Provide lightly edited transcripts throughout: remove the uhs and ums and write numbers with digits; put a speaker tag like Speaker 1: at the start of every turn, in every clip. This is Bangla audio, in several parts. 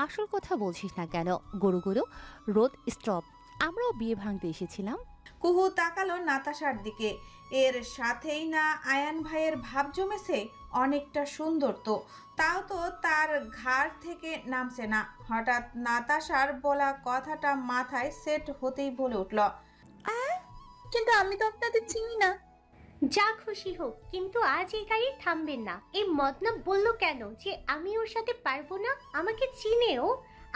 Speaker 1: আসল কথা বলছিস না কেন? গরু গরু, রোদ স্টপ। আমরাও বিয়ে ভাঙতে এসেছিলাম।
Speaker 2: কুহু তাকালো নাতাশার দিকে। এর সাথেই না আয়ান ভাইয়ের ভাব জমেছে? অনেকটা সুন্দর তো, তাও তো তার ঘাড় থেকে নামছে না। হঠাৎ নাতাশার বলা কথাটা মাথায় সেট হতেই বলে উঠল,
Speaker 3: কিন্তু আমি তো আপনাদের চিনি না।
Speaker 4: যা খুশি হোক, কিন্তু আজ এই গাড়ি থামবেন না। এই মদনা বলল কেন যে আমি ওর সাথে পারবো না? আমাকে চিনেও।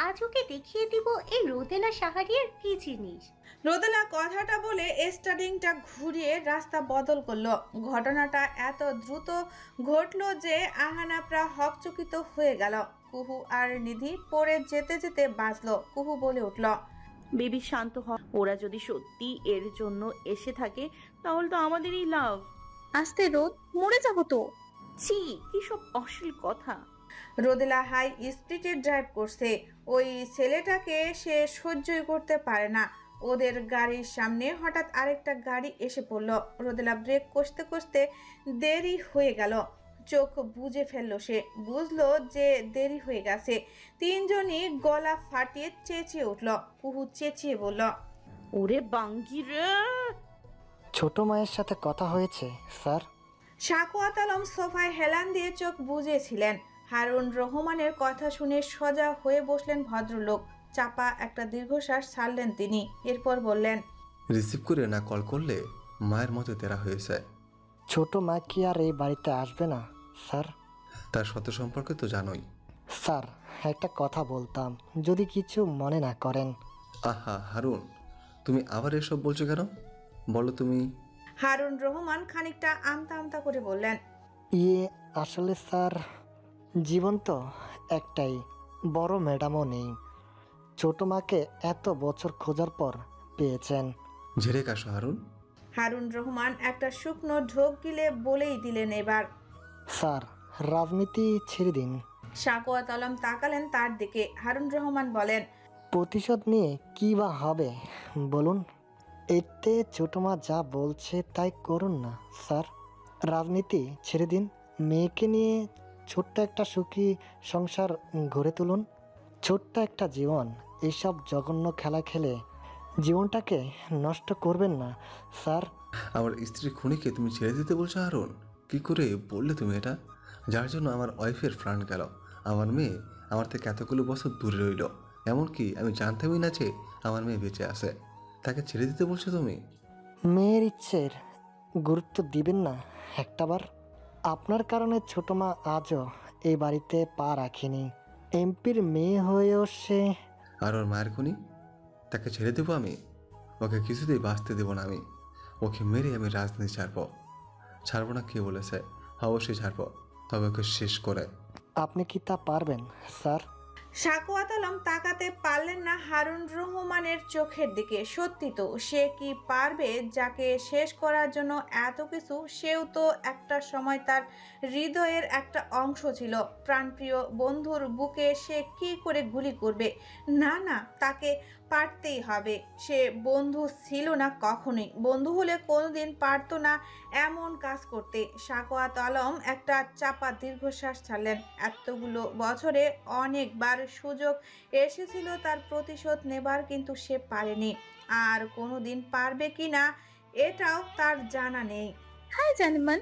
Speaker 4: আজ ওকে দেখিয়ে দিব এই রোদেলা সাহারিয়ার কি জিনিস।
Speaker 2: রোদেলা কথাটা বলে স্টার্টিংটা ঘুরিয়ে রাস্তা বদল করলো। ঘটনাটা এত দ্রুত ঘটলো যে আহানাপরা হকচকিত হয়ে গেল। কুহু আর নিধি পড়ে যেতে যেতে বাঁচলো। কুহু বলে উঠল,
Speaker 5: বেবি শান্ত হ। ওরা যদি সত্যি এর জন্য এসে থাকে তাহলে তো আমাদেরই লাভ।
Speaker 3: আস্তে রোদ, মরে যাবো তো।
Speaker 5: ছি, কি সব অশ্লীল কথা।
Speaker 2: রোদেলা হাই স্পিডে ড্রাইভ করছে। ওই ছেলেটাকে সে সহ্যই করতে পারে না। ওদের গাড়ির সামনে হঠাৎ আরেকটা গাড়ি এসে পড়ল। রোদেলা ব্রেক কষতে কষতে দেরি হয়ে গেল। চোখ বুজে ফেললো সে। বুঝলো যে দেরি হয়ে গেছে। তিনজনই গলা ফাটিয়ে চেঁচিয়ে উঠল। কুহু চেঁচিয়ে বলল,
Speaker 5: ওরে বাঙ্গি রে!
Speaker 6: ছোট মায়ের সাথে কথা হয়েছে স্যার?
Speaker 2: সাকুয়াত আলম সোফায় হেলান দিয়ে চোখ বুজেছিলেন। হারুন রহমানের কথা শুনে সোজা হয়ে বসলেন ভদ্রলোক। চাপা একটা দীর্ঘশ্বাস ছাড়লেন তিনি। এরপর বললেন,
Speaker 7: রিসিভ করে না কল করলে মায়ের মতো তেরা হয়েছে।
Speaker 6: ছোট মা কি আর এই বাড়িতে আসবে না স্যার?
Speaker 7: তার সত্য সম্পর্কে তো জানোই।
Speaker 6: স্যার, একটা কথা বলতাম, যদি কিছু মনে না করেন।
Speaker 7: আহা হারুন, তুমি আবার এসব বলছো কেন? বলো তুমি।
Speaker 2: হারুন রহমান খানিকটা আমতা আমতা করে বললেন,
Speaker 6: আসলে স্যার, জীবন তো একটাই, বড় ম্যাডামও নেই। ছোট মাকে এত বছর খোঁজার পর পেয়েছেন।
Speaker 7: ঝেড়ে কাশো হারুন।
Speaker 2: হারুন রহমান একটা শুকনো ঢোক গিলে বলেই দিলেন, এবার
Speaker 6: স্যার, রাজনীতি ছেড়ে দিন।
Speaker 2: সাকুয়াত আলম তাকালেন তার দিকে। হারুন রহমান বলেন,
Speaker 6: প্রতিশোধ নিয়ে কী বা হবে বলুন? এতে ছোট মা যা বলছে তাই করুন না স্যার। রাজনীতি ছেড়ে দিন, মেয়েকে নিয়ে ছোট্ট একটা সুখী সংসার গড়ে তুলুন। ছোট্ট একটা জীবন, এইসব জঘন্য খেলা খেলে জীবনটাকে নষ্ট করবেন না স্যার।
Speaker 7: আমার স্ত্রী খুনিকে তুমি ছেড়ে দিতে বলছো হারুন? কি করে বললে তুমি এটা? যার জন্য আমার ওয়াইফের প্রাণ গেল, আমার মেয়ে আমার থেকে এতগুলো বছর দূরে রইল, এমনকি আমি জানতামই না যে আমার মেয়ে বেঁচে আছে, তাকে ছেড়ে দিতে বলছো তুমি?
Speaker 6: মেয়ের ইচ্ছের গুরুত্ব দিবেন না একটাবার? আপনার কারণে ছোট মা আজও এই বাড়িতে পা রাখেনি। এমপির মেয়ে হয়েও সে।
Speaker 7: আর ওর মায়ের খুনি, তাকে ছেড়ে দেবো আমি? ওকে কিছুতেই বাঁচতে দেবো না আমি। ওকে মেরে আমি রাজনীতি ছাড়বো না কে বলেছে? অবশ্যই ছাড়বো, তবে ওকে শেষ করে।
Speaker 6: আপনি কি তা পারবেন স্যার?
Speaker 2: সাকুয়াত আলম তাকাতে পারলেন না হারুন রহমানের চোখের দিকে। সত্যি তো, সে কি পারবে যাকে শেষ করার জন্য এত কিছু? সেও তো একটা সময় তার হৃদয়ের একটা অংশ ছিল। প্রাণপ্রিয় বন্ধুর বুকে সে কি করে গুলি করবে? না না, তাকে পারতেই হবে। সে বন্ধু ছিল না কখনোই। বন্ধু হলে কোনোদিন পারতো না এমন কাজ করতে। সাকুয়াত আলম একটা চাপা দীর্ঘশ্বাস ছাড়লেন। এতগুলো বছরে অনেকবার সুযোগ এসেছিল তার প্রতিশোধ নেবার, কিন্তু সে পারেনি। আর কোনোদিন পারবে কি না এটাও তার জানা নেই।
Speaker 3: হাই জানেমান।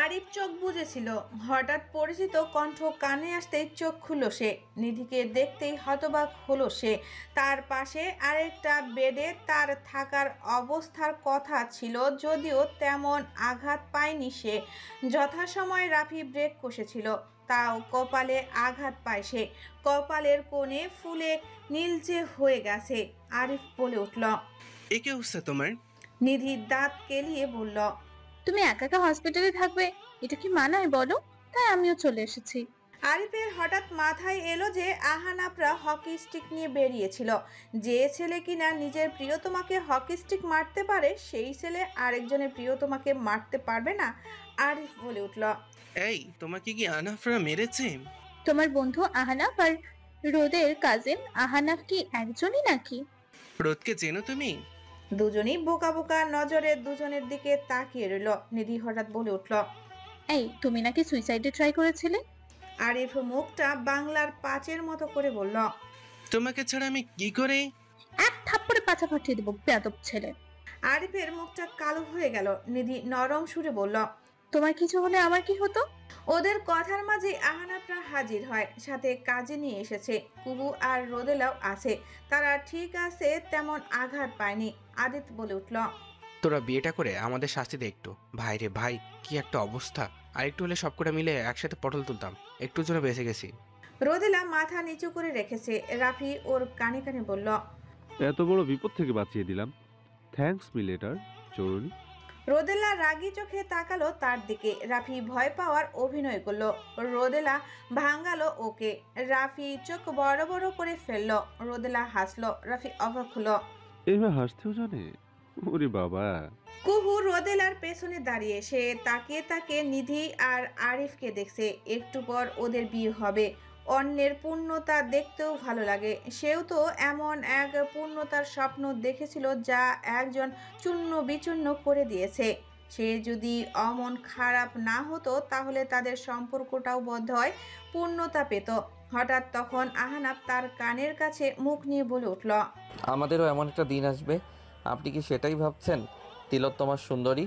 Speaker 2: আরিফ চোখ বুজেছিল। হঠাৎ পরিচিত কণ্ঠ কানে আসতেই চোখ খুলল সে। নিধিকে দেখতেই হতবাক হলো সে। তার পাশে আরেকটা বেডে তার থাকার অবস্থার কথা ছিল, যদিও তেমন আঘাত পায়নি সে। যথাসময়ে রাফি ব্রেক কষেছিল, তাও কপালে আঘাত পায় সে। কপালের কোণে ফুলে নীলচে হয়ে গেছে। আরিফ বলে উঠল,
Speaker 8: এ কে হচ্ছে তোমার?
Speaker 2: নিধি দাঁত কেলিয়ে বলল,
Speaker 3: তুমি একা একা হসপিটালে থাকবে, এটা কি মানায় বলো? তাই আমিও চলে এসেছি।
Speaker 2: আরিফের হঠাৎ মাথায় এলো যে আহানাপরা হকি স্টিক নিয়ে বেরিয়েছিল। যে ছেলে কিনা নিজের প্রিয়তমাকে হকি স্টিক মারতে পারে, সেই ছেলে আরেকজনের প্রিয়তমাকে মারতে পারবে না। আরিফ বলে উঠল,
Speaker 8: এই তোমাকে কি আনাফরা মেরেছে?
Speaker 3: তোমার বন্ধু আহানাফ আর রোদের কাজিন আহানাফ কি একজনই নাকি?
Speaker 8: রোদকে চেনো তুমি?
Speaker 2: দুজনই বোকা বোকা নজরে দুজনের দিকে তাকিয়ে রইল। নিধি হঠাৎ বলে উঠল,
Speaker 3: এই তুমি নাকি সুইসাইডে ট্রাই করেছিলে?
Speaker 2: আরিফ মুখটা বাংলার পাঁচের মতো করে বলল,
Speaker 8: তোমাকে ছাড়া আমি কি করে?
Speaker 3: এক থাপ্পড়ে পাছা ফাটিয়ে দেবো বেয়াদব ছেলে।
Speaker 2: আরিফের মুখটা কালো হয়ে গেল। নিধি নরম সুরে বলল,
Speaker 3: তোমার কিছু হলে আমার কি হতো?
Speaker 2: ওদের কথার মাঝে আহানাপরা হাজির হয়, সাথে কাজে নিয়ে এসেছে। কুহু আর রোদেলাও আছে। তারা ঠিক আছে, তেমন আঘাত পায়নি। আদিত বলে উঠল,
Speaker 9: তোরা বিয়েটা করে আমাদের শাস্তি দে একটু। ভাই রে ভাই, কি একটা অবস্থা! আর একটু হলে সবকটা মিলে একসাথে পটল তুলতাম। একটুর জন্য বেঁচে গেছি।
Speaker 2: রোদেলা মাথা নিচু করে রেখেছে। রাফি ওর কানে কানে বলল,
Speaker 10: এত বড় বিপদ থেকে বাঁচিয়ে দিলাম, থ্যাঙ্কস মি লেটার চোরনি।
Speaker 2: রোদেলা রাগী চোখে তাকালো তার দিকে। রাফি ভয় পাওয়ার অভিনয় করলো। রোদেলা ভাঙালো ওকে। রাফি চোখ বড় বড় করে ফেললো। রোদেলা হাসলো। রাফি অবাক হলো।
Speaker 10: এবার হাসতেও জানে? ওরে বাবা।
Speaker 2: কুহু রোদেলার পেছনে দাঁড়িয়ে সে তাকিয়ে তাকিয়ে নিধি আর আরিফকে দেখছে। একটু পর ওদের বিয়ে হবে। অন্যের পূর্ণতা দেখতেও ভালো লাগে। সেও তো এমন এক পূর্ণতার স্বপ্ন দেখেছিল যা একজন চূর্ণ বিচূর্ণ করে দিয়েছে। সে যদি অমন খারাপ না হতো তাহলে তাদের সম্পর্কটাও বোধহয় পূর্ণতা পেত। হঠাৎ তখন আহানাপ তার কানের কাছে মুখ নিয়ে বলে উঠল,
Speaker 11: আমাদেরও এমন একটা দিন আসবে, আপনি কি সেটাই ভাবছেন তিলোত্তমা সুন্দরী?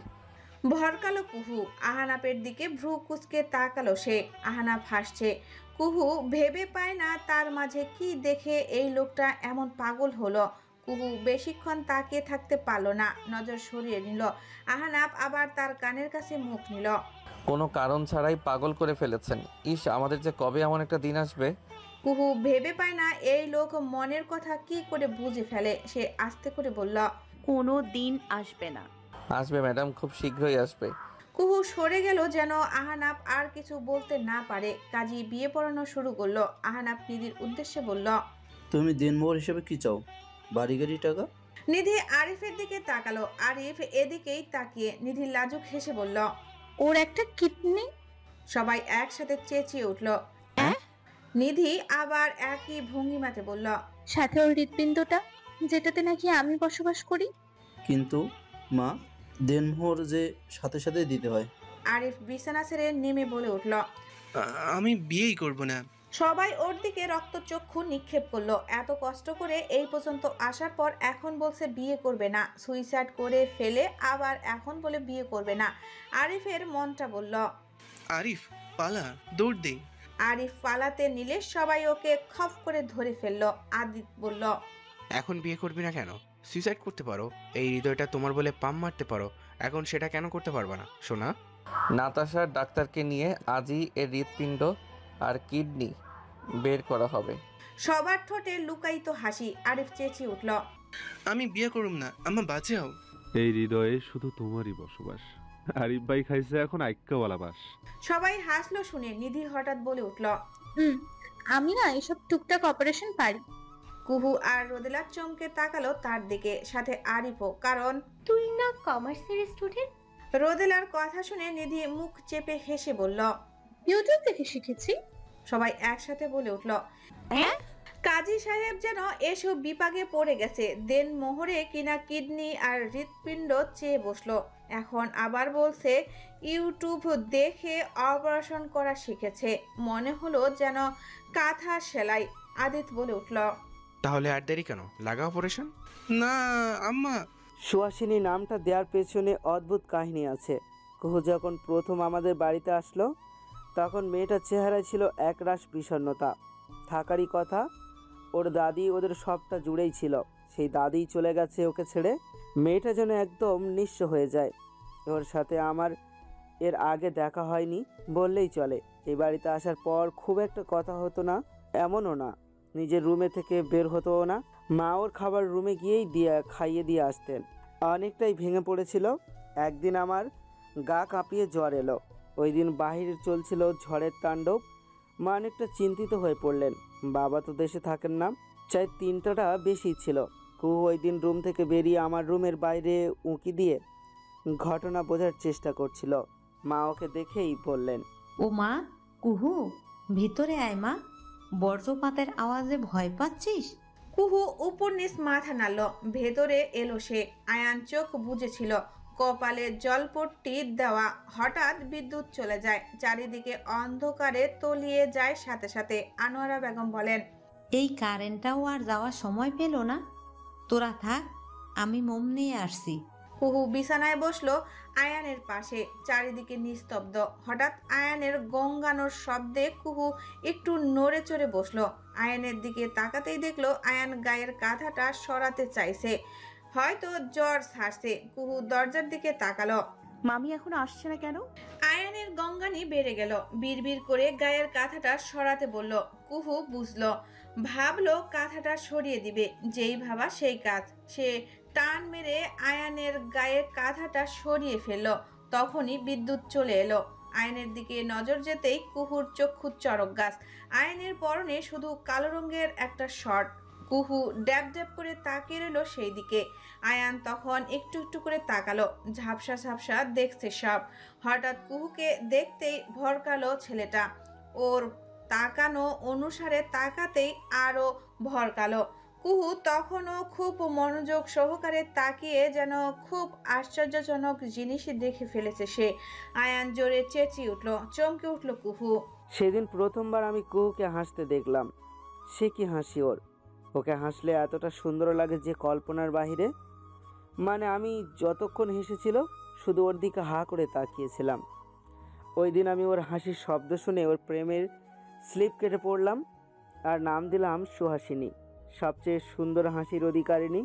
Speaker 2: ভরকালো কুহু। আহানাপের দিকে ভ্রু কুচকে তাকালো সে। আহানাপ হাসছে। কুহু ভেবে পায় না তার মাঝে কি দেখে এই লোকটা এমন পাগল হলো। কুহু বেশিক্ষণ তাকিয়ে থাকতে পারলো না, নজর সরিয়ে নিল। আহানাপ আবার তার কানের কাছে মুখ নিল।
Speaker 11: কোনো কারণ ছাড়াই পাগল করে ফেলেছেন। ইস, আমাদের যে কবে এমন একটা দিন আসবে।
Speaker 2: কুহু ভেবে পায় না এই লোক মনের কথা কি করে বুঝে ফেলে। সে আস্তে করে বলল,
Speaker 5: কোনো দিন আসবে না।
Speaker 11: আসবে ম্যাডাম, খুব শীঘ্রই আসবে।
Speaker 2: কুহু সরে গেল যেন আহানাপ আর কিছু বলতে না পারে। কাজী বিয়ে পড়ানো শুরু করলো। আহানাপ নিধির উদ্দেশ্যে বলল,
Speaker 12: তুমি দিনমোহর হিসেবে কি চাও? বাড়ি গাড়ি টাকা?
Speaker 2: নিধি আরিফের দিকে তাকালো। আরিফ এদিকেই তাকিয়ে নিধি লাজুক হেসে বলল,
Speaker 3: ওর একটা কিডনি।
Speaker 2: সবাই একসাথে চেঁচিয়ে উঠল। নিধি আবার একই ভঙ্গিমাতে বলল,
Speaker 3: সাথে ওর হৃৎপিণ্ডটা, যেটাতে নাকি আমি বসবাস করি।
Speaker 12: কিন্তু মা, দিনমোহর যে সাথে সাথে দিতে হয়।
Speaker 2: আরিফ বিছানা ছেড়ে নেমে বলে উঠল,
Speaker 8: আমি বিয়েই করব না।
Speaker 2: সবাই ওর দিকে রক্তচক্ষু নিক্ষেপ করলো। এত কষ্ট করে এই পর্যন্ত আসার পর এখন বলছে বিয়ে করবে না। সুইসাইড করে ফেলে আবার এখন বলে বিয়ে করবে না। আরিফের মনটা বলল,
Speaker 8: আরিফ পালা, দৌড় দে।
Speaker 2: আরিফ পালাতে নিলে সবাই ওকে খপ করে ধরে ফেললো। আদিত বলল,
Speaker 9: এখন বিয়ে করবি না কেন? সুইসাইড করতে পারো। এই হৃদয়টা তোমার বলে পাম মারতে পারো। এখন সেটা কেন করতে পারবে না সোনা?
Speaker 11: নাতাশার ডাক্তারকে নিয়ে আজই এর হৃৎপিণ্ড আর কিডনি বের করা হবে।
Speaker 2: সবার ঠোঁটে লুকায়িত হাসি। আরিফ চেঁচিয়ে উঠল,
Speaker 8: আমি বিয়ে করব না, আমা বাঁচাও।
Speaker 10: এই হৃদয়ে শুধু তোমারই বসবাস। আরিফ ভাই খাইছে এখন আইক্কাওয়ালা বাস।
Speaker 2: সবাই হাসলো শুনে নিধি হঠাৎ বলে উঠল,
Speaker 3: আমি না এসব টুকটাক অপারেশন পারি।
Speaker 2: কুহু আর রোদেলা চমকে তাকালো তার দিকে, সাথে আরিফও। কারণ
Speaker 4: তুই না কমার্সের স্টুডেন্ট?
Speaker 2: রোদেলার কথা শুনে নিধি মুখ চেপে হেসে বলল,
Speaker 3: ইউটিউব থেকে শিখেছি।
Speaker 2: সবাই একসাথে বলে উঠল। কাজী সাহেব যেন এসব বিপাকে পড়ে গেছে। দেন মোহরে কিনা কিডনি আর হৃৎপিণ্ড চেয়ে বসলো। এখন আবার বলছে ইউটিউব দেখে অপারেশন করা শিখেছে। মনে হলো যেন কাঁথা সেলাই। আদিত বলে উঠল,
Speaker 9: তাহলে আর দেরি কেন, লাগা অপারেশন।
Speaker 8: না আম্মা।
Speaker 13: সুহাসিনী নামটা দেওয়ার পেছনে অদ্ভুত কাহিনী আছে। কুহু যখন প্রথম আমাদের বাড়িতে আসলো তখন মেয়েটার চেহারায় ছিল একরাশ বিষণ্ণতা থাকারই কথা। ওর দাদি ওদের সবটা জুড়েই ছিল। সেই দাদিই চলে গেছে ওকে ছেড়ে। মেয়েটা যেন একদম নিঃস্ব হয়ে যায়। ওর সাথে আমার এর আগে দেখা হয়নি বললেই চলে। এই বাড়িতে আসার পর খুব একটা কথা হতো না, এমনও না নিজের রুমে থেকে বের হতোও না। মা ওর খাবার রুমে গিয়েই খাইয়ে দিয়ে আসতেন। অনেকটাই ভেঙে পড়েছিল। একদিন আমার গা কাঁপিয়ে জ্বর এলো। ওই দিন বাহিরে চলছিল ঝড়ের তাণ্ডব। মা অনেকটা চিন্তিত হয়ে পড়লেন। বাবা তো দেশে থাকেন না, চাই চিন্তাটা বেশি ছিল। কুহু ওই দিন রুম থেকে বেরিয়ে আমার রুমের বাইরে উঁকি দিয়ে ঘটনা বোঝার চেষ্টা করছিল। মা ওকে দেখেই বললেন,
Speaker 14: ও মা, কুহু ভিতরে আয় মা, বজ্রপাতের আওয়াজে ভয় পাচ্ছিস?
Speaker 2: কুহু উপর নিচ মাথা নাড়ল। ভেতরে এলো সে। আয়ান চোখ বুজেছিল। কপালে জলপট্টি দেওয়া। হঠাৎ বিদ্যুৎ চলে যায়, চারিদিকে অন্ধকারে তলিয়ে যায়। সাথে সাথে আনোয়ারা বেগম বলেন,
Speaker 14: এই কারেন্টটাও আর যাওয়ার সময় পেল না। তোরা থাক, আমি মোম নিয়ে আসছি।
Speaker 2: কুহু বিছানায় বসলো আয়ানের পাশে। চারিদিকে নিস্তব্ধ। হঠাৎ আয়ানের গঙ্গানোর শব্দে কুহু একটু নড়ে চড়ে বসলো। আয়ানের দিকে তাকাতেই দেখলো আয়ান গায়ের কাঁথাটা সরাতে চাইছে, হয়তো জ্বর ছাড়ছে। কুহু দরজার দিকে তাকালো।
Speaker 5: মামি এখন আসছে না কেন?
Speaker 2: আয়ানের গঙ্গানি বেড়ে গেল। বিড়বিড় করে গায়ের কাঁথাটা সরাতে বলল। কুহু বুঝলো, ভাবলো কাঁথাটা সরিয়ে দিবে। যেই ভাবা সেই কাজ। সে টান মেরে আয়ানের গায়ের কাঁথাটা সরিয়ে ফেললো। তখনই বিদ্যুৎ চলে এলো। আয়নের দিকে নজর যেতেই কুহুর চক্ষু চড়ক গাছ। আয়নের পরনে শুধু কালো রঙের একটা শর্ট। কুহু ড্যাব ড্যাব করে তাকিয়ে রইল সেই দিকে। আয়ান তখন একটু একটু করে তাকালো, ঝাপসা ঝাপসা দেখছে সব। হঠাৎ কুহুকে দেখতেই ভরকালো ছেলেটা। ওর তাকানো অনুসারে তাকাতেই আরো ভরকালো। কুহু তখনও খুব মনোযোগ সহকারে তাকিয়ে যেন খুব আশ্চর্যজনক জিনিসই দেখে ফেলেছে সে। আয়ান জোরে চেঁচিয়ে উঠল, চমকে উঠল কুহু।
Speaker 13: সেদিন প্রথমবার আমি কুহুকে হাসতে দেখলাম। সে কি হাসি ওর! ওকে হাসলে এতটা সুন্দর লাগে যে কল্পনার বাহিরে। মানে আমি যতক্ষণ হেসেছিল শুধু ওর দিকে হা করে তাকিয়েছিলাম। ওই দিন আমি ওর হাসির শব্দ শুনে ওর প্রেমের স্লিপ কেটে পড়লাম আর নাম দিলাম সুহাসিনী, সবচেয়ে সুন্দর হাসির অধিকারিণী।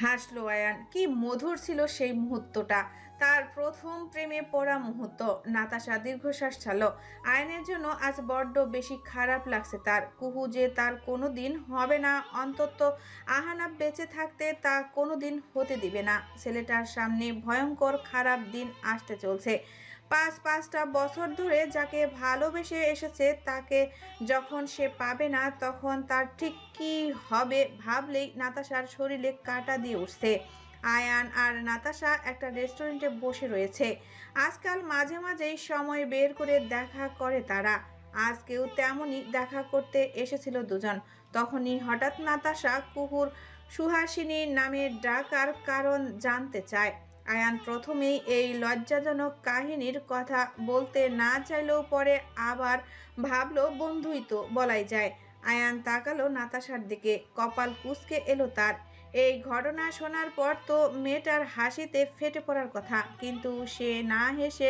Speaker 2: হাসলো আয়ান। কি মধুর ছিল সেই মুহূর্তটা, তার প্রথম প্রেমে পড়া মুহূর্ত। নাতাশা দীর্ঘশ্বাস ছাড়ল। আয়ানের জন্য আজ বড্ড বেশি খারাপ লাগছে তার। কুহু যে তার কোনোদিন হবে না, অন্তত আহানা বেঁচে থাকতে তা কোনোদিন হতে দিবে না। ছেলেটার সামনে ভয়ঙ্কর খারাপ দিন আসতে চলছে। পাঁচটা বছর ধরে যাকে ভালোবেসে এসেছে তাকে যখন সে পাবে না, তখন তার ঠিক কি হবে ভাবলেই নাতাশার শরীরে কাঁটা দিয়ে উঠছে। আয়ান আর নাতাশা একটা রেস্টুরেন্টে বসে রয়েছে। আজকাল মাঝে মাঝেই সময় বের করে দেখা করে তারা। আজকেও তেমনই দেখা করতে এসেছিল দুজন। তখনই হঠাৎ নাতাশা কুহুর সুহাসিনী নামে ডাকার কারণ জানতে চায়। আয়ান প্রথমেই এই লজ্জাজনক কাহিনীর কথা বলতে না চাইলেও পরে আবার ভাবলো বন্ধুই তো বলাই যায়। আয়ান তাকালো নাতাশার দিকে, কপাল কুঁচকে এলো তার। এই ঘটনা শোনার পর তো মেয়েটার হাসিতে ফেটে পড়ার কথা, কিন্তু সে না হেসে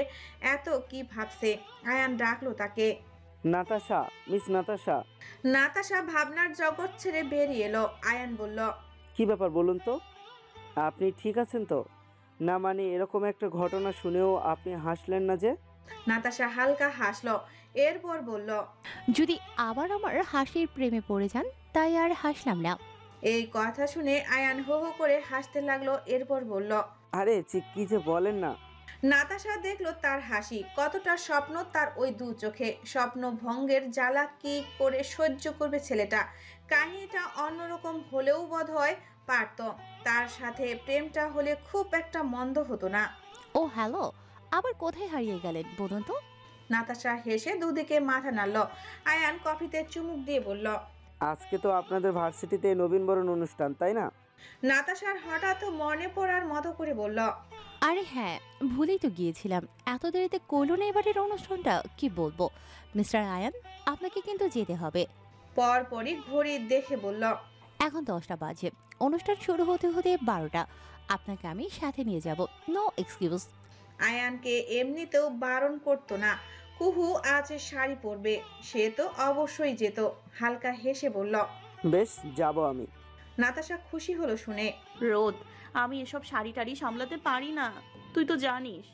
Speaker 2: এত কি ভাবছে। আয়ান ডাকলো তাকে,
Speaker 13: নাতাশা, মিস নাতাশা।
Speaker 2: নাতাশা ভাবনার জগৎ ছেড়ে বেরিয়ে এলো। আয়ান বলল,
Speaker 13: কি ব্যাপার বলুন তো? আপনি ঠিক আছেন তো? না মানে এরকম একটা ঘটনা শুনেও আপনি হাসলেন না যে?
Speaker 2: নাতাশা হালকা হাসলো, এরপর বলল,
Speaker 1: যদি আবার আমার হাসির প্রেমে পড়ে যান তাই আর হাসলাম না।
Speaker 2: এই কথা শুনে আয়ান হো হো করে হাসতে লাগলো। এরপর বলল,
Speaker 13: আরে কি যে বলেন না।
Speaker 2: নাতাশা দেখলো তার হাসি, কতটা স্বপ্ন তার ওই দু চোখে। স্বপ্ন ভঙ্গের জ্বালা কি করে সহ্য করবে ছেলেটা। কাহিনীটা অন্যরকম হলেও বোধহয় পারত। তার সাথে প্রেমটা হলে খুব একটা মন্দ হতো না।
Speaker 1: ও হ্যালো, আবার কোথায় হারিয়ে গেলেন বলুন তো?
Speaker 2: নাতাশা হেসে দুদিকে মাথা নাড়ল। আয়ান কফিতে চুমুক দিয়ে বলল,
Speaker 13: আজকে তো আপনাদের ভার্সিটিতে নবীনবরণ অনুষ্ঠান, তাই না?
Speaker 2: নাতাশার হঠাৎ মনে পড়ার মতো করে বলল,
Speaker 1: আরে হ্যাঁ, ভুলেই তো গিয়েছিলাম। এত দেরিতে করলো না এবারের অনুষ্ঠানটা, কি বলবো। মিস্টার আয়ান, আপনাকে কিন্তু যেতে হবে।
Speaker 2: পরপরই ঘড়ি দেখে বলল,
Speaker 1: এখন 10টা বাজে, অনুষ্ঠান শুরু হতে হতে 12টা। আপনাকে আমি সাথে নিয়ে যাব, নো এক্সকিউজ।
Speaker 2: আয়ানকে এমনিতেও বারণ করতো না। কুহু আজ শাড়ি পরবে, সে তো অবশ্যই যেত। হালকা হেসে বলল,
Speaker 13: বেশ, যাব আমি।
Speaker 2: নাতাশা খুশি হলো শুনে।
Speaker 5: রোদ, আমি এসব শাড়ি টাড়ি সামলাতে পারি না, তুই তো জানিস।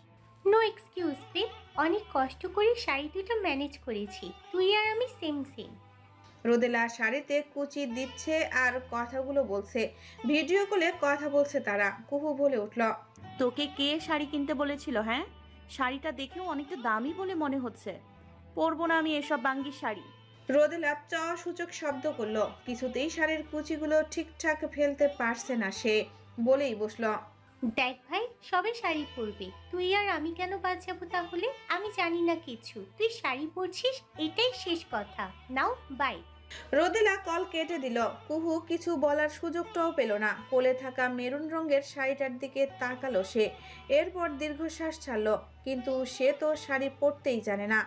Speaker 4: নো এক্সকিউজ বেব, অনেক কষ্ট করে শাড়ি দুটো ম্যানেজ করেছি। তুই আর আমি সেম সেম।
Speaker 2: রোদেলা শাড়িতে কুচি দিচ্ছে আর কথাগুলো বলছে। ভিডিও কলে কথা বলছে তারা। কুহু বলে উঠল,
Speaker 5: তোকে কে শাড়ি কিনতে বলেছিল? হ্যাঁ, শাড়িটা দেখেও অনেকটা দামি বলে মনে হচ্ছে। পরবো না আমি এসব বাঙ্গির শাড়ি।
Speaker 2: রোদেলা চ সূচক শব্দ করলো। কিছুতেই শাড়ির কুচিগুলো ঠিকঠাক ফেলতে পারছে না সে। বলেই বসলো,
Speaker 4: দেখ ভাই, সবে শাড়ি পরবে, তুই আর আমি কেন বাদ যাবো তাহলে? আমি জানি না কিছু, তুই শাড়ি পরছিস, এটাই শেষ কথা। নাও বাই।
Speaker 2: রোদেলা কল কেটে দিল। কুহু কিছু বলার সুযোগটাও পেল না। কোলে থাকা মেরুন রঙের শাড়িটার দিকে তাকালো সে। এরপর দীর্ঘশ্বাস ছাড়লো। কিন্তু সে তো শাড়ি পরতেই জানে না।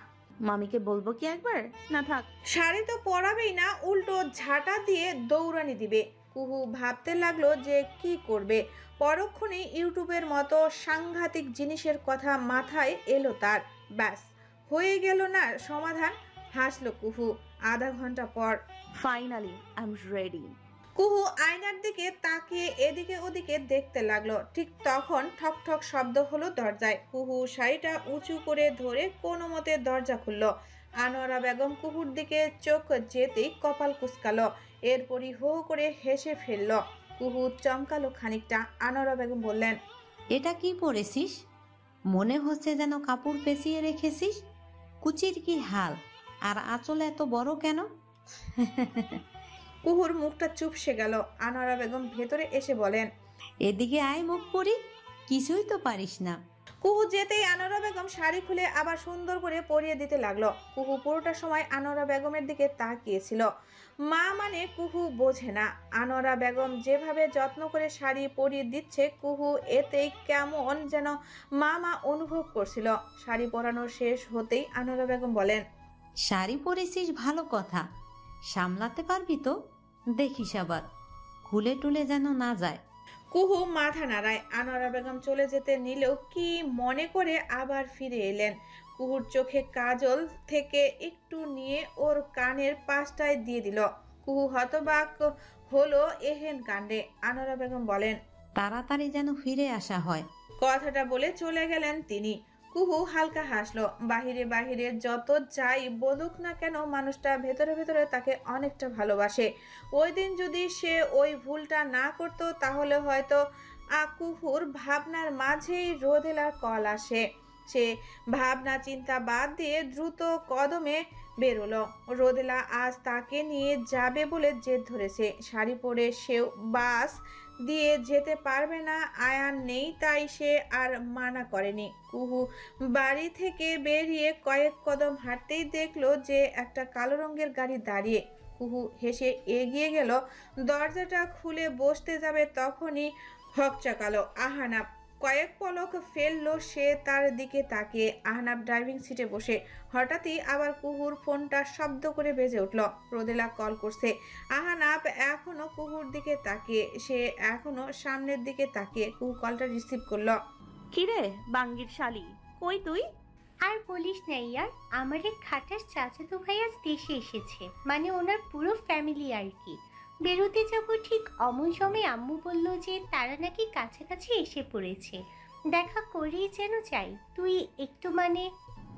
Speaker 5: মামিকে বলবো কি একবার? না থাক।
Speaker 2: শাড়ি তো পরাবেই না, উল্টো ঝাঁটা দিয়ে দৌড়ানি দিবে। কুহু ভাবতে লাগলো যে কি করবে। পরক্ষণে ইউটিউবের মতো সাংঘাতিক জিনিসের কথা মাথায় এলো তার। ব্যাস হয়ে গেল না সমাধান। হাসলো কুহু। আধা ঘন্টা পর
Speaker 5: ফাইনালি আই এম রেডি।
Speaker 2: কুহু আয়নার দিকে তাকিয়ে এদিকে ওদিকে দেখতে লাগলো। ঠিক তখন ঠক ঠক শব্দ হলো দরজায়। কুহু শাড়িটা উঁচু করে ধরে কোনো মতে দরজা খুলল। আনোয়ারা বেগম কুহুর দিকে চোখ যেতেই কপাল কুঁচকালো। এরপরই হো করে হেসে ফেলল। কুহু চমকালো খানিকটা। আনোয়ারা বেগম বললেন,
Speaker 14: এটা কি পরেছিস? মনে হচ্ছে যেন কাপড় পেঁচিয়ে রেখেছিস। কুচির কি হাল, আর আঁচল এত বড় কেন?
Speaker 2: কুহুর মুখটা চুপসে গেল। আনোয়ারা বেগম ভেতরে এসে বলেন,
Speaker 14: এদিকে আয় মুখ পরি, কিছুই তো পারিস না।
Speaker 2: কুহু যেতেই আনোয়ারা বেগম শাড়ি খুলে আবার সুন্দর করে পরিয়ে দিতে লাগলো। কুহু পুরোটা সময় আনোয়ারা বেগমের দিকে তাকিয়েছিল। মা মানে কুহু বোঝে না। আনোয়ারা বেগম যেভাবে যত্ন করে শাড়ি পরিয়ে দিচ্ছে, কুহু এতেই কেমন যেন মা মা অনুভব করছিল। শাড়ি পরানোর শেষ হতেই আনোয়ারা বেগম বলেন,
Speaker 14: শাড়ি পরেছিস ভালো কথা, সামলাতে পারবি তো? দেখিস আবার খুলে টুলে যেন না যায়।
Speaker 2: কুহু মাথা নাড়ায়। আনোয়ারা বেগম চলে যেতে নিলেও কি মনে করে আবার ফিরে এলেন। কুহুর চোখে কাজল থেকে একটু নিয়ে ওর কানের পাশটায় দিয়ে দিল। কুহু হতবাক হলো এহেন কাণ্ডে। আনোয়ারা বেগম বলেন,
Speaker 14: তাড়াতাড়ি যেন ফিরে আসা হয়।
Speaker 2: কথাটা বলে চলে গেলেন তিনি। কুহু হালকা হাসলো। বাহিরে বাহিরে যত যাই বলুক না কেন, মানুষটা ভেতরে ভেতরে তাকে অনেকটা ভালোবাসে। ওই দিন যদি সে ওই ভুলটা না করতো তাহলে হয়তো কুহুর ভাবনার মাঝেই রোদেলার কল আসে। সে ভাবনা চিন্তা বাদ দিয়ে দ্রুত কদমে বেরোলো। রোদেলা আজ তাকে নিয়ে যাবে বলে জেদ ধরেছে। শাড়ি পরে সেও বাস দিয়ে যেতে পারবে না, আয়ান নেই, তাই সে আর মানা করেনি। কুহু বাড়ি থেকে বেরিয়ে কয়েক কদম হাঁটতেই দেখলো যে একটা কালো রঙের গাড়ি দাঁড়িয়ে। কুহু হেসে এগিয়ে গেল। দরজাটা খুলে বসতে যাবে তখনই হকচকালো আহানাব। কয়েক পলক ফেললো সে তার দিকে তাকিয়ে। আহনাব ড্রাইভিং সিটে বসে। হঠাৎই আবার কুহুর ফোনটা শব্দ করে বেজে উঠল। রোদেলা কল করছে। আহনাব এখনো কুহুর দিকে তাকিয়ে। সে এখনো সামনের দিকে তাকিয়ে। কুহু কলটা রিসিভ করলো।
Speaker 5: কিরে বাঙ্গির শালি, কই তুই?
Speaker 4: আর বলিস না ইয়ার, আমার এক খাটাস চাচাতো ভাই আজ দেশে এসেছে, মানে ওনার পুরো ফ্যামিলি আর কি। বেরোতে যাব ঠিক অমন সময় আম্মু বলল যে তারা নাকি কাছাকাছি এসে পড়েছে, দেখা করেই যেন চাই। তুই একটু মানে।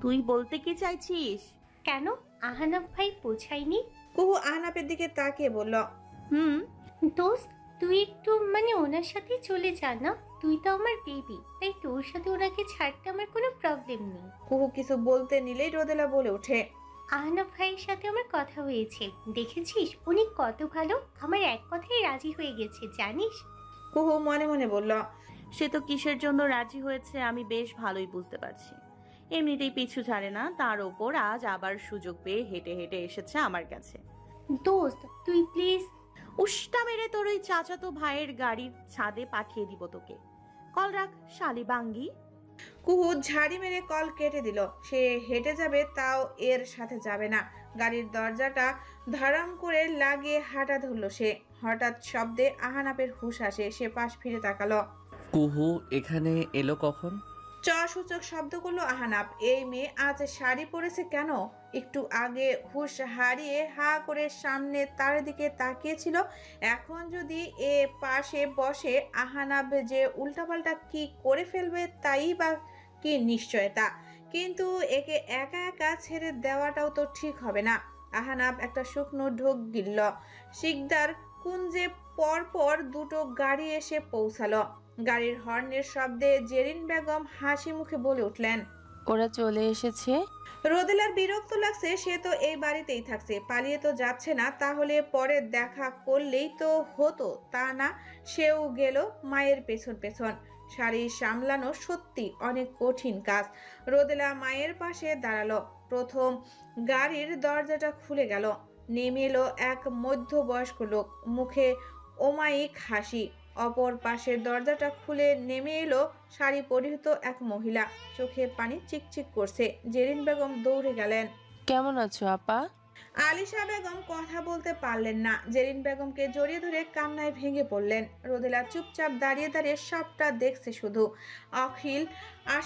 Speaker 5: তুই বলতে কি চাইছিস?
Speaker 4: কেন, আহনাব ভাই পৌঁছায়নি?
Speaker 2: কুহু আহনাবের দিকে তাকিয়ে বলল,
Speaker 4: দোস্ত তুই একটু মানে ওনার সাথে চলে যা না। তুই তো আমার বেবি, তাই তোর সাথে ওনাকে ছাড়তে আমার কোনো প্রবলেম নেই।
Speaker 2: কুহু কিছু বলতে নিলেই রোদেলা বলে ওঠে,
Speaker 4: আহনাব ভাইয়ের সাথে আমার কথা হয়েছে, দেখেছিস উনি কত ভালো। আমার এক কথায় রাজি হয়ে গেছে জানিস।
Speaker 2: কুহু মনে মনে বলল,
Speaker 5: সে তো কিসের জন্য রাজি হয়েছে আমি বেশ ভালোই বুঝতে পারছি। এমনিতেই পিছু ছাড়ে না, তার ওপর আজ আবার সুযোগ পেয়ে হেঁটে হেঁটে এসেছে আমার কাছে।
Speaker 4: দোস্ত তুই প্লিজ।
Speaker 5: উষ্টা মেরে তোর ওই চাচাতো ভাইয়ের গাড়ির ছাদে পাঠিয়ে দিব তোকে। কল রাখ শালি বাঙ্গি।
Speaker 2: কুহু ঝাড়ি মেরে কল কেটে দিল। সে হেঁটে যাবে, তাও এর সাথে যাবে না। গাড়ির দরজাটা ধারাম করে লাগিয়ে হাঁটা ধরল সে। হঠাৎ শব্দে আহানাপের হুঁশ আসে। সে পাশ ফিরে তাকালো।
Speaker 11: কুহু এখানে এলো কখন?
Speaker 2: সূচক শব্দ করলো আহানাপ। এই মেয়ে আজ শাড়ি পরেছে কেন? একটু আগে হুঁশ হারিয়ে হা করে সামনে তার দিকে তাকিয়েছিল। এখন যদি এ পাশে বসে, আহানাব যে উল্টাপাল্টা কি করে ফেলবে তাই বা কি নিশ্চয়তা। কিন্তু একে একা একা ছেড়ে দেওয়াটাও তো ঠিক হবে না। আহানাব একটা শুকনো ঢোক গিলল। শিকদার কুঞ্জে পরপর দুটো গাড়ি এসে পৌঁছালো। গাড়ির হর্নের শব্দে জেরিন বেগম হাসি মুখে বলে উঠলেন,
Speaker 1: ওরা চলে এসেছে।
Speaker 2: রোদেলার বিরক্ত লাগছে। সে তো এই বাড়িতেই থাকছে, পালিয়ে তো যাচ্ছে না। তাহলে পরে দেখা করলেই তো হতো, তা না। সেও গেল মায়ের পেছন পেছন। শাড়ি সামলানো সত্যি অনেক কঠিন কাজ। রোদেলা মায়ের পাশে দাঁড়ালো। প্রথম গাড়ির দরজাটা খুলে গেল। নেমে এলো এক মধ্যবয়স্ক লোক, মুখে অমায়িক হাসি। অপর পাশের দরজাটা খুলে নেমে এলো শাড়ি পরিহিত এক মহিলা, চোখে পানি চিকচিক করছে। জেরিন বেগম দৌড়ে গেলেন।
Speaker 15: কেমন আছো আপা?
Speaker 2: আলিশা বেগম কথা বলতে পারলেন না। জেরিন বেগমকে জড়িয়ে ধরে কান্নায় ভেঙে পড়লেন। রোদেলা চুপচাপ দাঁড়িয়ে দাঁড়িয়ে সবটা দেখছে শুধু। অখিল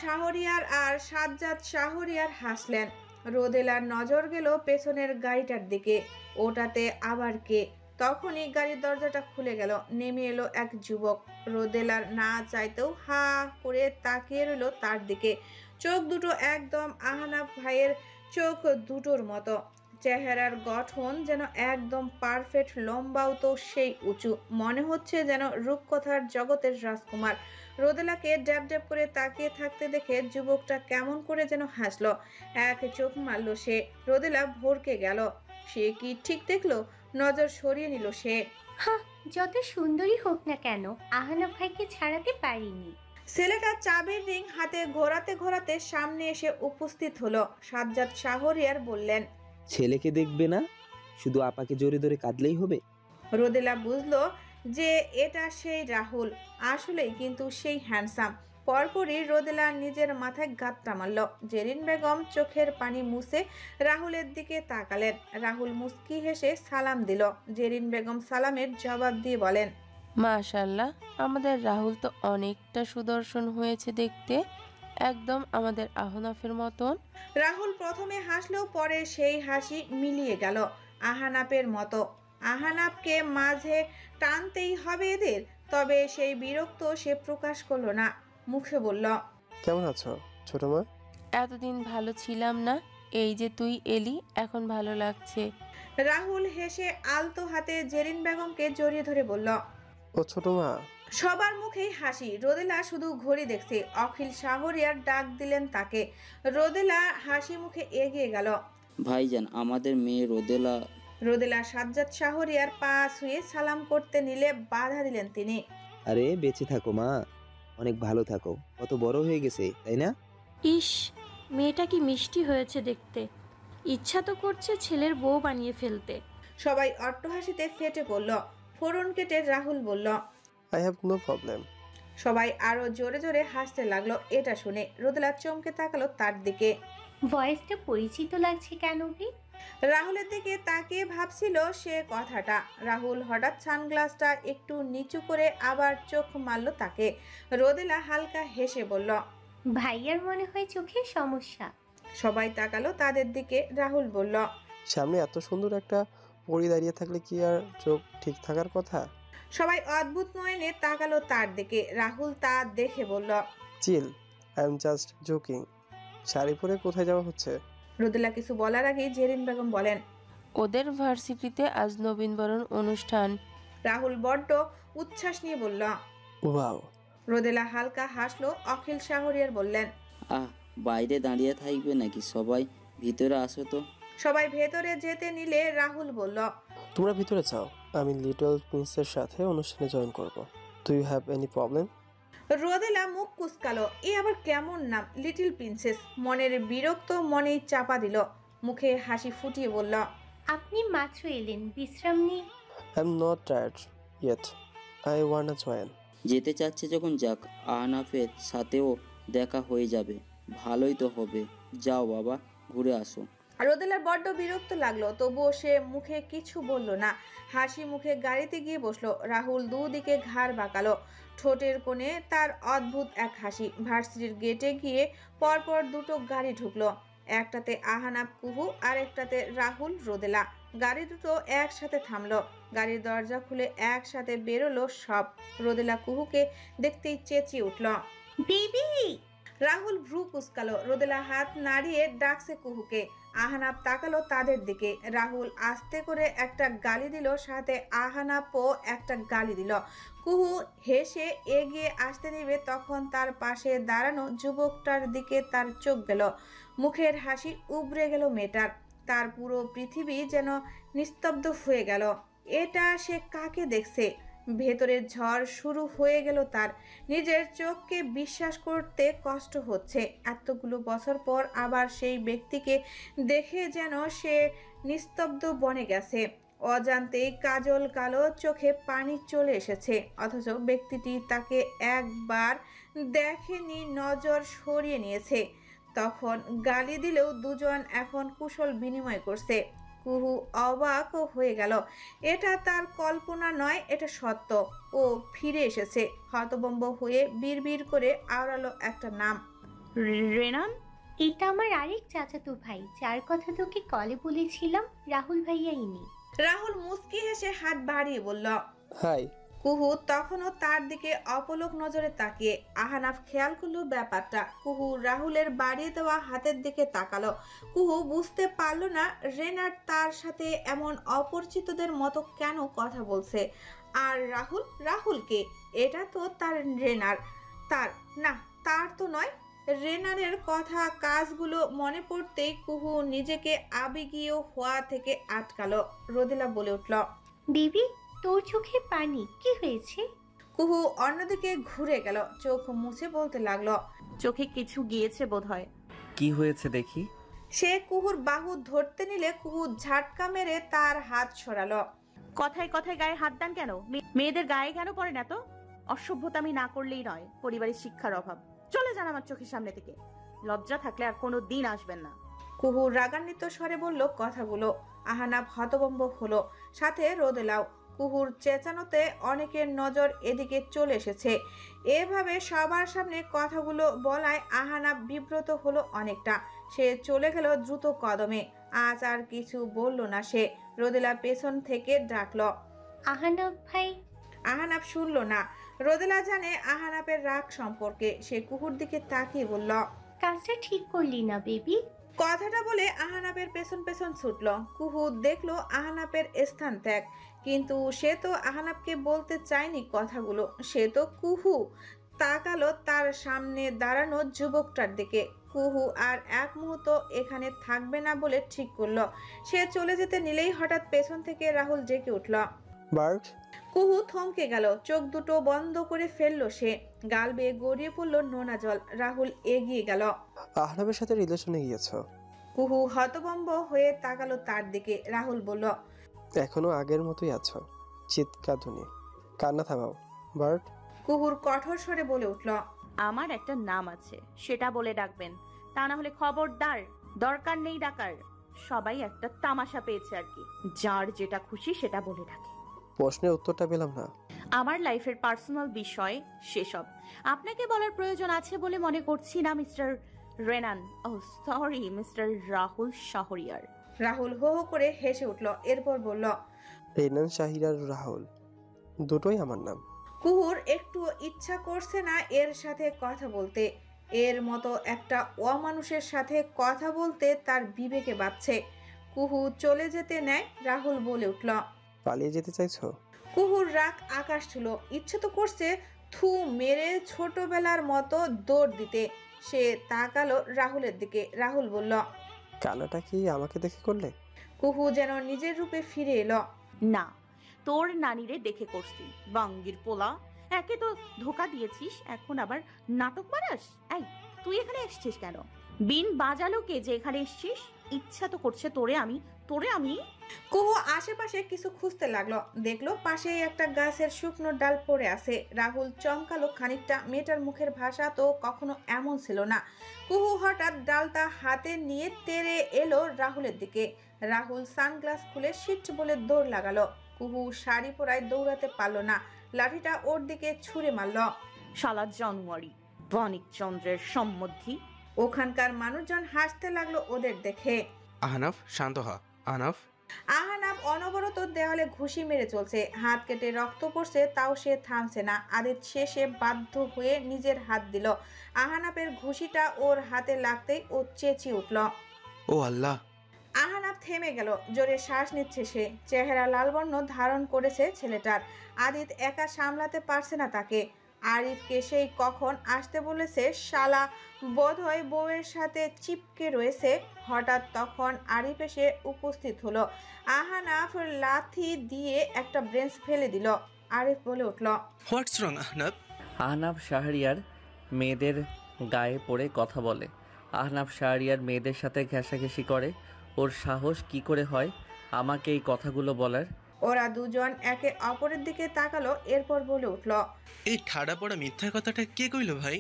Speaker 2: শাহরিয়ার আর সাজ্জাদ শাহরিয়ার হাসলেন। রোদেলার নজর গেল পেছনের গাড়িটার দিকে। ওটাতে আবার কে? তখনই গাড়ির দরজাটা খুলে গেল। নেমে এলো এক যুবক। রোদেলার না চাইতেও হা করে তাকিয়ে রইল তার দিকে। চোখ দুটো একদম আহনাফ ভাইয়ের চোখ দুটোর মতো। চেহারার গঠন যেন একদম পারফেক্ট, লম্বাও তো সেই উঁচু, মনে হচ্ছে যেন রূপকথার জগতের রাজকুমার। রোদেলাকে ড্যাব ড্যাব করে তাকিয়ে থাকতে দেখে যুবকটা কেমন করে যেন হাসলো, এক চোখ মারল সে। রোদেলা ভরকে গেল। সে কি ঠিক দেখলো? নজর সরিয়ে নিল সে।
Speaker 4: হ্যাঁ, যত সুন্দরী হোক না কেন, আহনাফ ভাইকে ছাড়াতে পারিনি।
Speaker 2: ছেলেটা চাবির রিং হাতে ঘোরাতে ঘোরাতে সামনে এসে উপস্থিত হলো। সাজ্জাদ শাহরিয়ার বললেন,
Speaker 16: ছেলেকে দেখবে না, শুধু আপাকে জোরে ধরে কাঁদলেই হবে?
Speaker 2: রোদেলা বুঝলো যে এটা সেই রাহুল, আসলেই কিন্তু সেই হ্যান্ডসাম। পরপরই রোদেলা নিজের মাথায় গাঁটটা মারল। জেরিন বেগম চোখের পানি মুছে রাহুলের দিকে তাকালেন। রাহুল মুস্কি হেসে সালাম দিল। জেরিন বেগম সালামের জবাব দিয়ে বলেন,
Speaker 15: মাশাআল্লাহ, আমাদের রাহুল তো অনেকটা সুদর্শন হয়েছে দেখতে, একদম আমাদের আহনাফের মতন।
Speaker 2: রাহুল প্রথমে হাসলেও পরে সেই হাসি মিলিয়ে গেল আহনাফের মতো। আহনাফকে মাঝে টানতেই হবে এদের। তবে সেই বিরক্ত সে প্রকাশ করলো না, মুখে বলল,
Speaker 17: কেমন আছো ছোট মা?
Speaker 15: এতদিন ভালো ছিলাম না, এই যে তুই এলি এখন ভালো লাগছে।
Speaker 2: রাহুল হেসে আলতো হাতে জেরিন বেগমকে জড়িয়ে ধরে বলল,
Speaker 17: ও ছোট মা।
Speaker 2: সবার মুখেই হাসি। রোদেলা শুধু ঘড়ি দেখছে। অখিল শাহরিয়ার ডাক দিলেন তাকে। রোদেলা হাসি মুখে এগিয়ে গেল।
Speaker 12: ভাইজান, আমাদের মেয়ে রোদেলা।
Speaker 2: রোদেলা সাজ্জাদ শাহরিয়ার পা ছুঁয়ে সালাম করতে নিলে বাধা দিলেন তিনি।
Speaker 16: আরে বেঁচে থাকো মা, অনেক ভালো থাকো, কত বড় হয়ে গেছে তাই না?
Speaker 18: ইস, মেয়েটা কি মিষ্টি হয়েছে দেখতে, ইচ্ছা তো করছে ছেলের বউ বানিয়ে ফেলতে।
Speaker 2: সবাই অট্টহাসিতে ফেটে পড়ল। ফোরন কেটে রাহুল বলল,
Speaker 17: আই হ্যাভ নো প্রবলেম।
Speaker 2: সবাই আরো জোরে জোরে হাসতে লাগলো এটা শুনে। রোদেলা চমকে তাকালো তার দিকে।
Speaker 4: ভয়েসটা পরিচিত লাগছে কেন রে?
Speaker 2: রাহুলের দিকে তাকিয়ে ভাবছিল সে কথাটা। রাহুল হঠাৎ সানগ্লাসটা একটু নিচু করে আবার চোখ মারল তাকে। রোদেলা হালকা হেসে বলল,
Speaker 4: ভাইয়ার মনে হয় চোখের সমস্যা।
Speaker 2: সবাই তাকালো তাদের দিকে। রাহুল বলল,
Speaker 17: সামনে এত সুন্দর একটা পরি দাঁড়িয়ে থাকলে কি আর চোখ ঠিক থাকার কথা?
Speaker 2: সবাই অদ্ভুত নয়নে তাকালো তার দিকে। রাহুল তা দেখে বলল,
Speaker 17: chill, I am just joking. Sari পরে কোথায় যাওয়া হচ্ছে?
Speaker 2: রোদেলা কিছু বলার আগেই জেরিন বেগম বলেন,
Speaker 15: ওদের ভার্সিটিতে আজ নবীনবরণ অনুষ্ঠান।
Speaker 2: রাহুল বড্ড উচ্ছ্বাস নিয়ে বলল,
Speaker 17: ওয়াও।
Speaker 2: রোদেলা হালকা হাসলো। অখিল শাহরিয়ার বললেন,
Speaker 12: বাইরে দাঁড়িয়ে থাকবে নাকি? সবাই ভিতরে আসো তো।
Speaker 2: সবাই ভেতরে যেতে নিলে রাহুল বলল,
Speaker 17: তোমরা ভিতরে যাও, আমি লিটল প্রিন্সের সাথে অনুষ্ঠানে জয়েন করব। Do you have any problem?
Speaker 2: Rodela মুখ কুচকালো। এ আবার কেমন নাম, লিটল প্রিন্সেস? মনের বিরক্ত মনেই চাপা দিল। মুখে হাসি ফুটিয়ে বলল,
Speaker 4: আপনি মাত্র এলেন, বিশ্রাম নিন।
Speaker 17: I am not tired yet, I want join.
Speaker 12: যেতে চাচ্ছে যখন যাক, আহনাফের সাথেও দেখা হয়ে যাবে, ভালোই তো হবে। যাও বাবা, ঘুরে আসো।
Speaker 2: রোদেলার বড্ড বিরক্ত লাগলো, তবুও সে মুখে কিছু বলল না। হাসি মুখে গাড়িতে গিয়ে বসলো। রাহুল দুদিকে ঘাড় বাঁকালো। ঠোঁটের কোণে তার অদ্ভুত এক হাসি। ভার্সিটির গেটে গিয়ে পরপর দুটো গাড়ি ঢুকলো। একটাতে আহনাফ কুহু আর একটাতে রাহুল রোদেলা। গাড়ি দুটো একসাথে থামলো। গাড়ির দরজা খুলে একসাথে বেরোলো সব। রোদেলা কুহুকে দেখতেই চেঁচিয়ে উঠল,
Speaker 4: বেবি।
Speaker 2: রাহুল ভ্রু কুচকালো। রোদেলা হাত নাড়িয়ে ডাকছে কুহুকে। আহনাফ তাকালো তাদের দিকে। রাহুল আস্তে করে একটা গালি দিল, সাথে আহনাফও একটা গালি দিল। কুহু হেসে এগিয়ে আসতে নেবে, তখন তার পাশে দাঁড়ানো যুবকটার দিকে তার চোখ গেল। মুখের হাসি উবড়ে গেল মেয়েটার। তার পুরো পৃথিবী যেন নিস্তব্ধ হয়ে গেল। এটা সে কাকে দেখছে? ভেতরের ঝড় শুরু হয়ে গেল তার। নিজের চোখকে বিশ্বাস করতে কষ্ট হচ্ছে। এতগুলো বছর পর আবার সেই ব্যক্তিকে দেখে যেন সে নিস্তব্ধ বনে গেছে। অজান্তেই কাজল কালো চোখে পানি চলে এসেছে, অথচ ব্যক্তিটি তাকে একবার দেখেনি, নজর সরিয়ে নিয়েছে। তখন গালি দিলেও দুজন এখন কুশল বিনিময় করছে। কুহু অবাক হয়ে গেল। এটা তার কল্পনা নয়, এটা সত্য। ও ফিরে এসেছে। হতভম্ব হয়ে বিড়বিড় করে আওড়ালো একটা নাম,
Speaker 5: রেনান।
Speaker 4: এটা আমার আরেক চাচাতো ভাই, যার কথা তোকে কলে বলেছিলাম, রাহুল ভাইয়া ইনি।
Speaker 2: রাহুল মুচকি হেসে হাত বাড়িয়ে বলল,
Speaker 17: হাই।
Speaker 2: কুহু তখনও তার দিকে অপলক নজরে তাকিয়ে। আহনাফ খেয়াল করলো ব্যাপারটা। কুহু রাহুলের বাড়িয়ে দেওয়া হাতের দিকে তাকালো। কুহু বুঝতে পারল না রেনার তার সাথে এমন অপরিচিতদের মতো কেন কথা বলছে। আর রাহুলকে, এটা তো তার রেনার, তার না, তার তো নয়। রেনারের কথা কাজগুলো মনে পড়তেই কুহু নিজেকে আবেগীয় হওয়া থেকে আটকালো। রোদেলা বলে উঠল,
Speaker 4: বেবি, তোর চোখে পানি, কি হয়েছে?
Speaker 2: কুহু অন্যদিকে ঘুরে গেল, চোখ মুছে বলতে লাগলো,
Speaker 5: চোখে কিছু গিয়েছে বোধহয়।
Speaker 11: কি হয়েছে দেখি।
Speaker 2: সে কুহুর বাহু ধরতে নিলে কুহু ঝাটকা মেরে তার হাত সরালো।
Speaker 5: কথায় কথায় গায়ে হাত দেন কেন? মেয়েদের গায়ে কেন পড়ে না? তো অসভ্যতামি না করলেই নয়, পরিবারের শিক্ষার অভাব। চলে যান আমার চোখের সামনে থেকে। লজ্জা থাকলে আর কোনো দিন আসবেন না।
Speaker 2: কুহু রাগান্বিত স্বরে বলল কথাগুলো। আহনাফ হতভম্ব হলো, সাথে রোদেলাও। কুহুর চেঁচানোতে অনেকের নজর এদিকে চলে এসেছে। এভাবে সবার সামনে কথাগুলো বলায় আহনাফ বিব্রত হলো অনেকটা। সে চলে গেল দ্রুত কদমে। আজ আর কিছু বলল না সে। রোদেলা পেছন থেকে ডাকলো,
Speaker 4: আহনাফ ভাই।
Speaker 2: আহনাফ শুনল না। রোদেলা জানে আহনাফের রাগ সম্পর্কে। সে কুহুর দিকে তাকিয়ে বলল,
Speaker 4: কাজটা ঠিক করলি না বেবি।
Speaker 2: কথাটা বলে আহনাফের পেছন পেছন ছুটল। কুহু দেখলো আহনাফের স্থান ত্যাগ, কিন্তু সে তো আহনাফকে বলতে চায়নি কথাগুলো। সে তো কুহু। তাকালো তার সামনে দাঁড়ানো যুবকটার দিকে। কুহু আর এক মুহূর্ত এখানে থাকবে না বলে ঠিক করলো। সে চলে যেতে নিলেই হঠাৎ পেছন থেকে রাহুল জেগে উঠল।
Speaker 17: বার্ট।
Speaker 2: কুহু থমকে গেল, চোখ দুটো বন্ধ করে ফেললো সে। গাল বেয়ে গড়িয়ে পড়লো নোনা জল। রাহুল এগিয়ে গেল।
Speaker 17: আহনাবের সাথে রিলেশনে গিয়েছ?
Speaker 2: কুহু হতভম্ব হয়ে তাকালো তার দিকে। রাহুল বলল,
Speaker 17: এখনো আগের মতোই আছো। চিৎকাতুনি, কান্না থামাও বার্ট।
Speaker 2: কুহুর কঠোর স্বরে বলে উঠল,
Speaker 5: আমার একটা নাম আছে, সেটা বলে ডাকবেন। তা না হলে খবরদার, দরকার নেই ডাকার। সবাই একটা তামাশা পেয়েছে আর কি। যার যেটা খুশি সেটা বলে ডাকে।
Speaker 17: প্রশ্নের উত্তরটা পেলাম না।
Speaker 5: আমার লাইফের পার্সোনাল বিষয় সেসব আপনাকে বলার প্রয়োজন আছে বলে মনে করছি না মিস্টার রেনান। ও সরি, মিস্টার রাহুল শাহরিয়ার।
Speaker 2: রাহুল হো হো করে হেসে উঠল। এরপর বলল,
Speaker 17: রেনান শাহিরার রাহুল, দুটোই আমার নাম।
Speaker 2: কুহুর একটু ইচ্ছা করছে না এর সাথে কথা বলতে। এর মতো একটা অমানুষের সাথে কথা বলতে তার বিবেকে বাজছে। কুহু চলে যেতে নেয়। রাহুল বলে উঠল,
Speaker 17: পালিয়ে যেতে চাইছো?
Speaker 2: কুহুর রাগ আকাশ ছিল। ইচ্ছে তো করছে থু মেরে ছোটবেলার মতো দৌড় দিতে। সে তাকালো রাহুলের দিকে। রাহুল বলল,
Speaker 17: কানাটা কি আমাকে দেখে করলে?
Speaker 2: কুহু যেন নিজের রূপে ফিরে এলো।
Speaker 5: না, তোর নানিরে দেখে করছি। বাঙ্গির পোলা, একে তো ধোকা দিয়েছিস, এখন আবার নাটক মারাস। এই, তুই এখানে এসছিস কেন? বিন বাজালো কে যে এখানে এসছিস? ইচ্ছা তো করছে তোরে আমি।
Speaker 2: কুহু আশেপাশে কিছু খুঁজতে লাগলো। দেখলো পাশেই একটা গাছের শুকনো ডাল পড়ে আছে। রাহুল চমকালো খানিকটা। মেয়েটার মুখের ভাষা তো কখনো এমন ছিল না। কুহু হঠাৎ ডালটা হাতে নিয়ে তেড়ে এলো রাহুলের দিকে। রাহুল সানগ্লাস খুলে শিট বলে দৌড় লাগালো। কুহু শাড়ি পরায় দৌড়াতে পারলো না। লাঠিটা ওর দিকে ছুঁড়ে মারল।
Speaker 5: শালা জানুয়ারি, বণিক চন্দ্রের সম্বন্ধী।
Speaker 2: ওখানকার মানুষজন হাসতে লাগলো ওদের দেখে।
Speaker 9: আহনাফ, শান্ত হ। আহনাফ।
Speaker 2: আহনাফ অনবরত দেওয়ালে ঘুষি মেরে চলছে। হাত কেটে রক্ত পড়ছে, তাও সে থামছে না। আদিত শেষে বাধ্য হয়ে নিজের হাত দিল। আহনাফের ঘুষিটা ওর হাতে লাগতেই ও চেঁচিয়ে উঠল,
Speaker 8: ও আল্লাহ।
Speaker 2: আহনাফ থেমে গেল। জোরে শ্বাস নিচ্ছে সে। চেহারা লালবর্ণ ধারণ করেছে ছেলেটার। আদিত একা সামলাতে পারছে না তাকে। আরিফকে সেই কখন আসতে বলেছে। শালা বোধহয় বউয়ের সাথে চিপকে রয়েছে। হঠাৎ তখন আরিফ এসে উপস্থিত হলো। আহনাফ লাথি দিয়ে একটা ব্রেঞ্চ ফেলে দিল। আরিফ বলে উঠল,
Speaker 8: হোয়াটস রং আহনাব?
Speaker 11: আহনাফ শাহরিয়ার মেয়েদের গায়ে পড়ে কথা বলে, আহনাফ শাহরিয়ার মেয়েদের সাথে ঘেঁষাঘেঁষি করে। ওর সাহস কি করে হয় আমাকে এই কথাগুলো বলার?
Speaker 2: ওরা দুজন একে অপরের দিকে তাকালো, এরপর বলে উঠল,
Speaker 8: এই ঠাড়া পড়া মিথ্যা কথাটা কে কইল ভাই?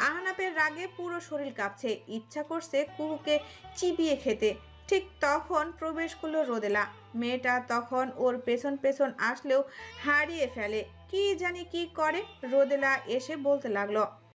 Speaker 2: আহনাফের রাগে পুরো শরীর কাঁপছে, ইচ্ছা করছে কুহুকে চিবিয়ে খেতে। ঠিক তখন প্রবেশ করলো রোদেলা। মেয়েটা তখন ওর পেছন পেছন আসলেও হারিয়ে ফেলে, কি জানি কি করে। রোদেলা এসে বলতে লাগলো,